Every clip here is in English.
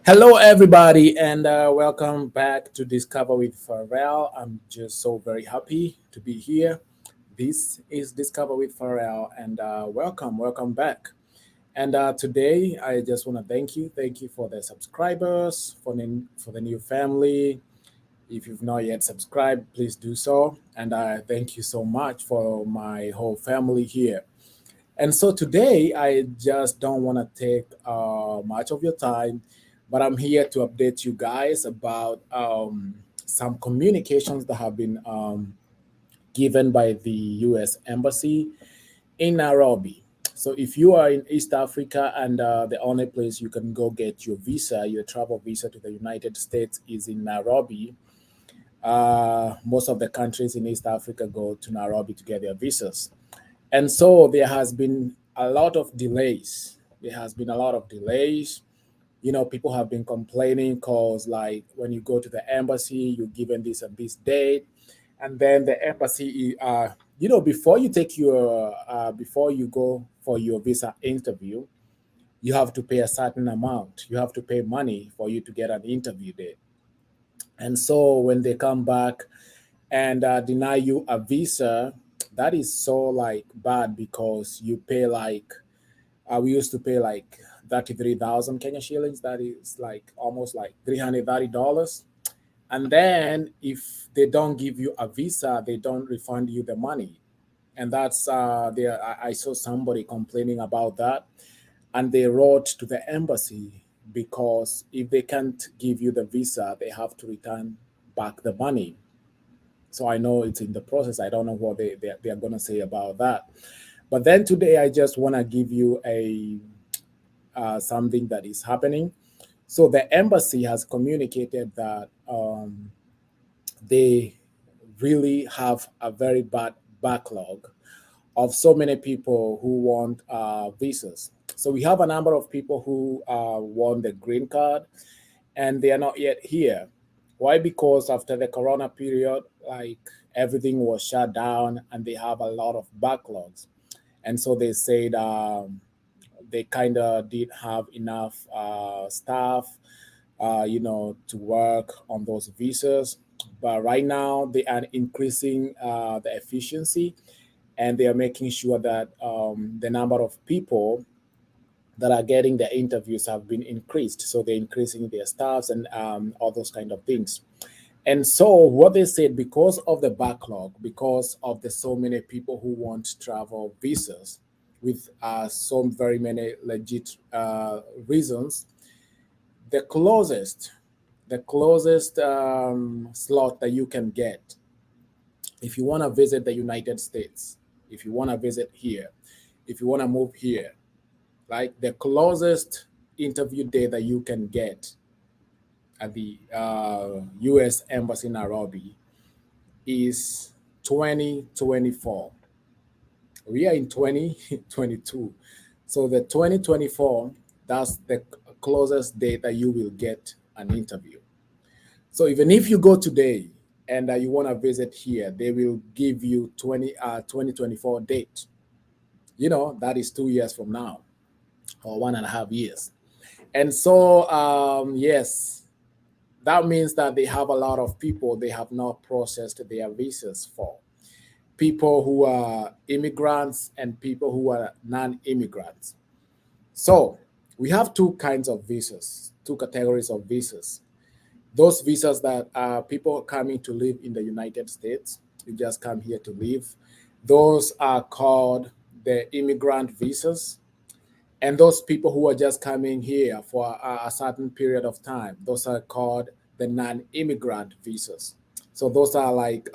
Hello, everybody, and welcome back to Discover with Pharrell. I'm just so very happy to be here. This is Discover with Pharrell, and welcome back. And today, I just want to thank you for the subscribers, for the new family. If you've not yet subscribed, please do so. And thank you so much for my whole family here. And so today, I just don't want to take much of your time, but I'm here to update you guys about some communications that have been given by the US Embassy in Nairobi. So if you are in East Africa and the only place you can go get your visa, your travel visa to the United States is in Nairobi, most of the countries in East Africa go to Nairobi to get their visas. And so there has been a lot of delays. There has been a lot of delays. People have been complaining because, like, when you go to the embassy, you're given this and this date, and then the embassy, before you go for your visa interview, you have to pay a certain amount. You have to pay money for you to get an interview date. And so when they come back and deny you a visa, that is so like bad because you pay like we used to pay like 33,000 Kenya shillings. That is like almost like $330. And then if they don't give you a visa, they don't refund you the money. And that's there. I saw somebody complaining about that, and they wrote to the embassy because if they can't give you the visa, they have to return back the money. So I know it's in the process. I don't know what they are going to say about that. But then today, I just want to give you a something that is happening. So the embassy has communicated that they really have a very bad backlog of so many people who want visas. So we have a number of people who want the green card, and they are not yet here. Why? Because after the corona period, like everything was shut down, and they have a lot of backlogs. And so they said they kind of did have enough staff, to work on those visas. But right now, they are increasing the efficiency, and they are making sure that the number of people that are getting the interviews have been increased. So they're increasing their staffs and all those kind of things. And so what they said, because of the backlog, because of the so many people who want travel visas with so very many legit reasons, the closest slot that you can get if you want to visit the United States, if you want to visit here, if you want to move here, like the closest interview day that you can get at the U.S. Embassy in Nairobi is 2024. We are in 2022. So the 2024, that's the closest date that you will get an interview. So even if you go today and you want to visit here, they will give you 2024 date. That is 2 years from now or 1.5 years. And so, yes, that means that they have a lot of people they have not processed their visas for. People who are immigrants and people who are non-immigrants. So we have two kinds of visas, two categories of visas. Those visas that are people coming to live in the United States, you just come here to live. Those are called the immigrant visas. And those people who are just coming here for a certain period of time, those are called the non-immigrant visas. So those are like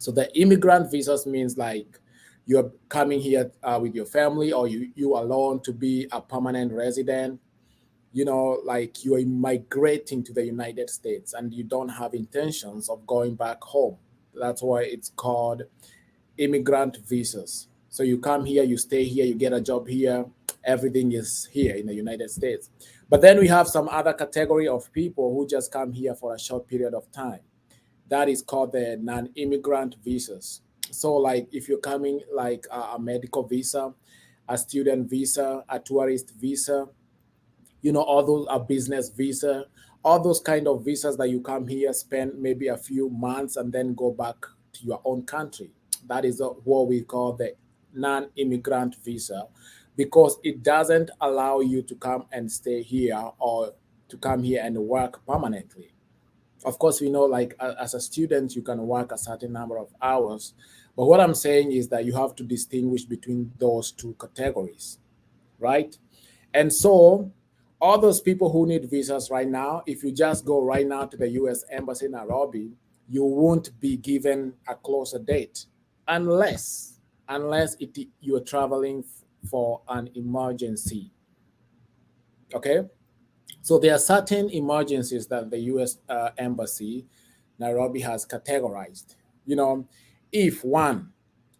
so the immigrant visas means like you're coming here with your family, or you alone to be a permanent resident. Like you are migrating to the United States and you don't have intentions of going back home. That's why it's called immigrant visas. So you come here, you stay here, you get a job here, everything is here in the United States. But then we have some other category of people who just come here for a short period of time. That is called the non-immigrant visas. So like if you're coming like a medical visa, a student visa, a tourist visa, all those are business visa, all those kind of visas that you come here, spend maybe a few months, and then go back to your own country. That is what we call the non-immigrant visa, because it doesn't allow you to come and stay here or to come here and work permanently. Of course, we know, like as a student, you can work a certain number of hours. But what I'm saying is that you have to distinguish between those two categories, right? And so, all those people who need visas right now, if you just go right now to the US Embassy in Nairobi, you won't be given a closer date unless you're traveling for an emergency. Okay? So there are certain emergencies that the U.S. Embassy Nairobi has categorized. You know, if one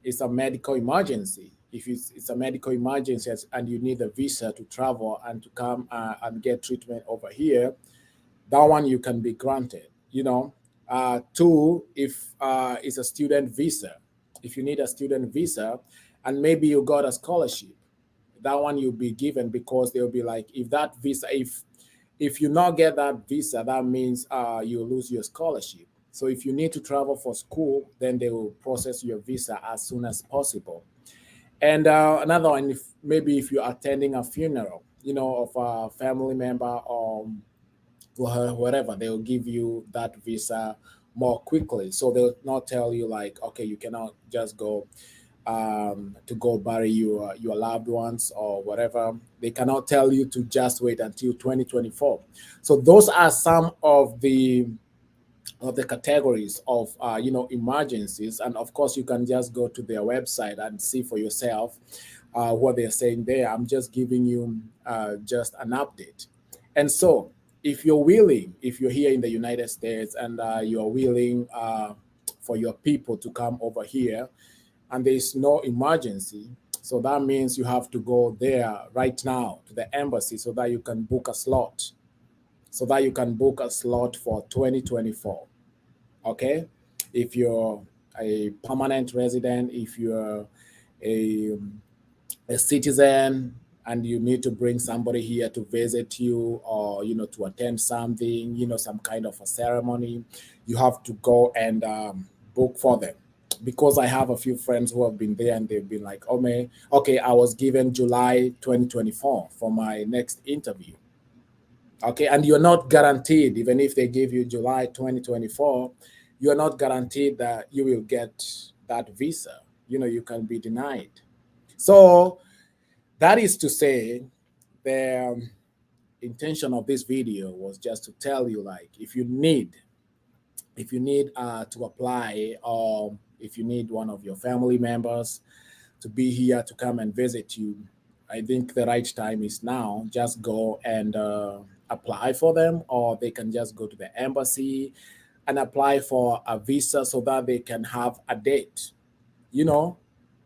is a medical emergency, if it's a medical emergency and you need a visa to travel and to come and get treatment over here, that one you can be granted. Two, if it's a student visa, if you need a student visa and maybe you got a scholarship, that one you'll be given, because they'll be like, if you not get that visa, that means you lose your scholarship. So if you need to travel for school, then they will process your visa as soon as possible. And another one, if you're attending a funeral, of a family member or whatever, they will give you that visa more quickly. So they'll not tell you like, okay, you cannot just go to go bury your loved ones or whatever. They cannot tell you to just wait until 2024. So those are some of the categories of emergencies, and of course you can just go to their website and see for yourself what they're saying there. I'm just giving you just an update. And so if you're here in the United States and you're willing for your people to come over here and there's no emergency, so that means you have to go there right now to the embassy so that you can book a slot, for 2024. Okay, if you're a permanent resident, if you're a, a citizen and you need to bring somebody here to visit you, or to attend something, some kind of a ceremony, you have to go and book for them. Because I have a few friends who have been there and they've been like, oh man, okay, I was given July 2024 for my next interview. Okay, and you're not guaranteed, even if they give you July 2024, you're not guaranteed that you will get that visa. You can be denied. So that is to say, the intention of this video was just to tell you, like, if you need to apply, or if you need one of your family members to be here to come and visit you, I think the right time is now. Just go and apply for them, or they can just go to the embassy and apply for a visa so that they can have a date. You know,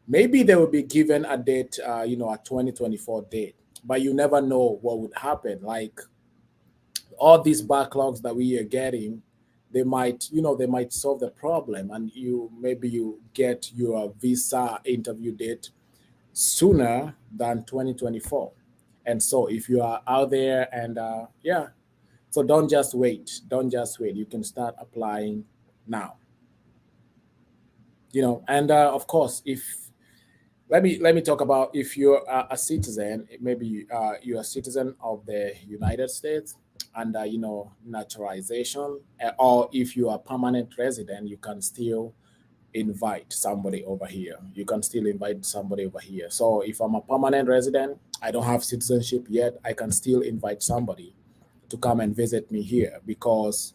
maybe they will be given a date, a 2024 date, but you never know what would happen. Like all these backlogs that we are getting, they might solve the problem, and you get your visa interview date sooner than 2024. And so if you are out there and yeah, so don't just wait, you can start applying now. And of course, if let me talk about, if you're a citizen, maybe you're a citizen of the United States and naturalization, or if you are a permanent resident, you can still invite somebody over here. So if I'm a permanent resident, I don't have citizenship yet, I can still invite somebody to come and visit me here, because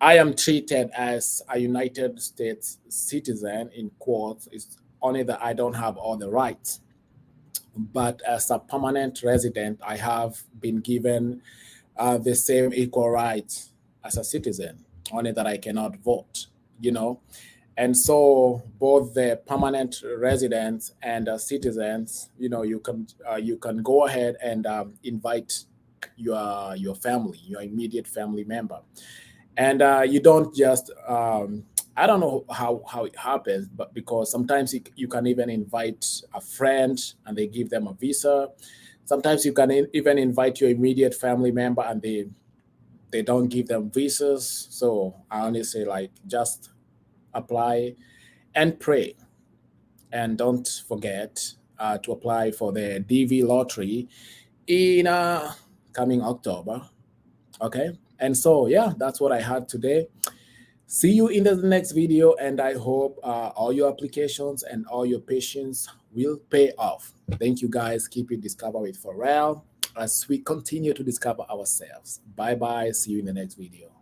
I am treated as a United States citizen, in quotes. It's only that I don't have all the rights. But as a permanent resident, I have been given the same equal rights as a citizen, only that I cannot vote, you know. And so both the permanent residents and citizens, you can go ahead and invite your family, your immediate family member, and you don't just I don't know how it happens, but because sometimes you can even invite a friend and they give them a visa. Sometimes you can even invite your immediate family member and they don't give them visas. So I only say, like, just apply and pray. And don't forget to apply for the DV lottery in coming October. Okay. And so, yeah, that's what I had today. See you in the next video, and I hope all your applications and all your patience will pay off. Thank you, guys. Keep it Discover with Pharrell as we continue to discover ourselves. Bye bye. See you in the next video.